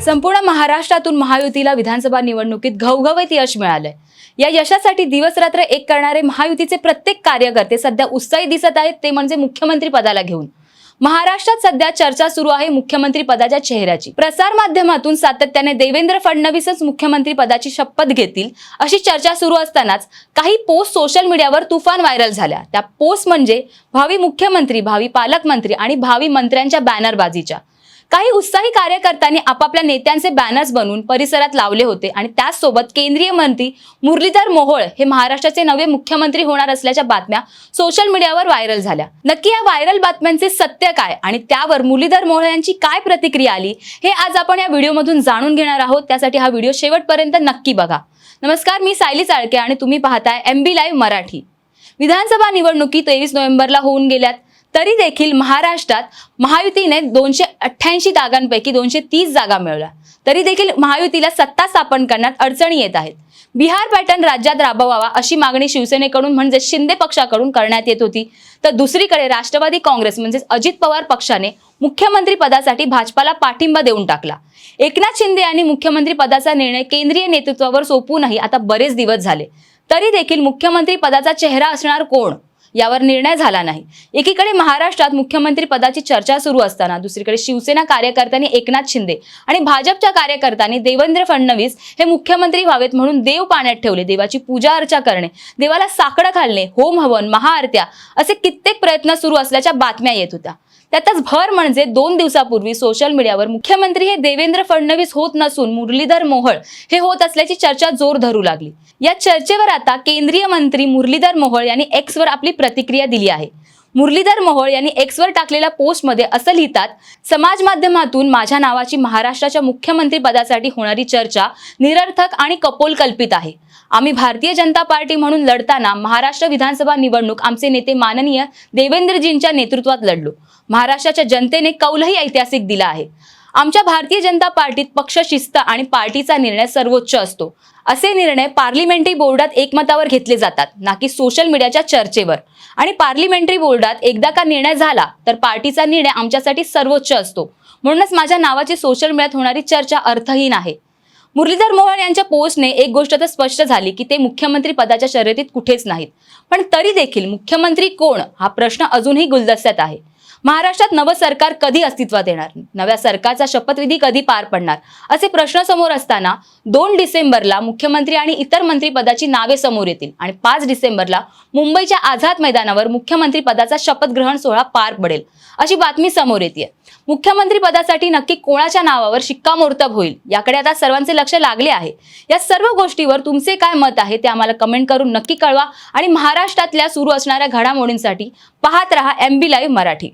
संपूर्ण महाराष्ट्रातून महायुतीला विधानसभा निवडणुकीत घवघवीत यश मिळालंय। या यशासाठी दिवस रात्र एक करणारे महायुतीचे प्रत्येक कार्यकर्ते सध्या उत्साही दिसत आहेत, ते म्हणजे मुख्यमंत्री पदाला घेऊन। महाराष्ट्रात सध्या चर्चा सुरू आहे मुख्यमंत्री पदाच्या चेहऱ्याची। प्रसार माध्यमातून सातत्याने देवेंद्र फडणवीसच मुख्यमंत्री पदाची शपथ घेतील अशी चर्चा सुरू असतानाच काही पोस्ट सोशल मीडियावर तुफान व्हायरल झाल्या। त्या पोस्ट म्हणजे भावी मुख्यमंत्री, भावी पालकमंत्री आणि भावी मंत्र्यांच्या बॅनरबाजीच्या। काही उत्साही कार्यकर्त्यांनी आपापल्या नेत्यांचे बॅनर्स बनवून परिसरात लावले होते आणि त्याचसोबत केंद्रीय मंत्री मुरलीधर मोहोळ हे महाराष्ट्राचे नवे मुख्यमंत्री होणार असल्याच्या बातम्या सोशल मीडियावर व्हायरल झाल्या। नक्की या व्हायरल बातम्यांचे सत्य काय आणि त्यावर मुरलीधर मोहोळ यांची काय प्रतिक्रिया आली हे आज आपण या व्हिडिओमधून जाणून घेणार आहोत। त्यासाठी हा व्हिडिओ शेवटपर्यंत नक्की बघा। नमस्कार, मी सायली चाळके आणि तुम्ही पाहताय MB लाईव्ह मराठी। विधानसभा निवडणुकी 23 नोव्हेंबरला होऊन गेल्यात, तरी देखील महाराष्ट्रात महायुतीने 288 जागांपैकी 230 जागा मिळवल्या। तरी देखील महायुतीला सत्ता स्थापन करण्यात अडचणी येत आहेत। बिहार पॅटर्न राज्यात राबवावा अशी मागणी शिवसेनेकडून म्हणजे शिंदे पक्षाकडून करण्यात येत होती, तर दुसरीकडे राष्ट्रवादी काँग्रेस म्हणजे अजित पवार पक्षाने मुख्यमंत्री पदासाठी भाजपाला पाठिंबा देऊन टाकला। एकनाथ शिंदे यांनी मुख्यमंत्री पदाचा निर्णय केंद्रीय नेतृत्वावर सोपवूनही आता बरेच दिवस झाले, तरी देखील मुख्यमंत्री पदाचा चेहरा असणार कोण यावर निर्णय झाला नाही। एकीकडे महाराष्ट्रात मुख्यमंत्री पदाची चर्चा सुरू असताना दुसरीकडे शिवसेना कार्यकर्त्यांनी एकनाथ शिंदे आणि भाजपच्या कार्यकर्त्यांनी देवेंद्र फडणवीस हे मुख्यमंत्री व्हावेत म्हणून देव पाण्यात ठेवले। देवाची पूजा अर्चा करणे, देवाला साकडं घालणे, होम हवन, महाआरत्या असे कित्येक प्रयत्न सुरू असल्याच्या बातम्या येत होत्या। त्यातच भर म्हणजे 2 दिवसापूर्वी सोशल मीडियावर मुख्यमंत्री हे देवेंद्र फडणवीस होत नसून मुरलीधर मोहोळ हे होत असल्याची चर्चा जोर धरू लागली। या चर्चेवर आता केंद्रीय मंत्री मुरलीधर मोहोळ यांनी X वर आपली प्रतिक्रिया दिली आहे। मुरलीधर मोहोळ यांनी X वर टाकलेल्या पोस्टमध्ये असं लिहितात, समाज माध्यमातून माझ्या नावाची महाराष्ट्राच्या मुख्यमंत्री पदासाठी होणारी चर्चा निरर्थक आणि कपोलकल्पित आहे। आम्ही भारतीय जनता पार्टी म्हणून लढताना महाराष्ट्र विधानसभा निवडणूक आमचे नेते माननीय देवेंद्रजींच्या नेतृत्वात लढलो। महाराष्ट्राच्या जनतेने कौलही ऐतिहासिक दिला आहे। आमच्या भारतीय जनता पार्टीत पक्ष शिस्त आणि पार्टीचा निर्णय सर्वोच्च असतो। असे निर्णय पार्लिमेंटरी बोर्डात एकमतावर घेतले जातात, ना की सोशल मीडियाच्या चर्चेवर। आणि पार्लिमेंटरी बोर्डात एकदा का निर्णय झाला तर पार्टीचा निर्णय आमच्यासाठी सर्वोच्च असतो। म्हणूनच माझ्या नावाची सोशल मीडियात होणारी चर्चा अर्थहीन आहे। मुरलीधर मोहोळ यांच्या पोस्टने एक गोष्ट तर स्पष्ट झाली की ते मुख्यमंत्री पदाच्या शर्यतीत कुठेच नाहीत, पण तरी देखील मुख्यमंत्री कोण हा प्रश्न अजूनही गुलदस्त्यात आहे। महाराष्ट्रात नवं सरकार कधी अस्तित्वात येणार, नव्या सरकारचा शपथविधी कधी पार पडणार असे प्रश्न समोर असताना 2 डिसेंबरला मुख्यमंत्री आणि इतर मंत्रिपदाची नावे समोर येतील आणि 5 डिसेंबरला मुंबईच्या आझाद मैदानावर मुख्यमंत्री पदाचा शपथग्रहण सोहळा पार पडेल अशी बातमी समोर येते। मुख्यमंत्री पदासाठी नक्की कोणाच्या नावावर शिक्कामोर्तब होईल याकडे आता सर्वांचे लक्ष लागले आहे। या सर्व गोष्टीवर तुमचे काय मत आहे ते आम्हाला कमेंट करून नक्की कळवा आणि महाराष्ट्रातल्या सुरू असणाऱ्या घडामोडींसाठी पाहत रहा MB लाईव्ह मराठी।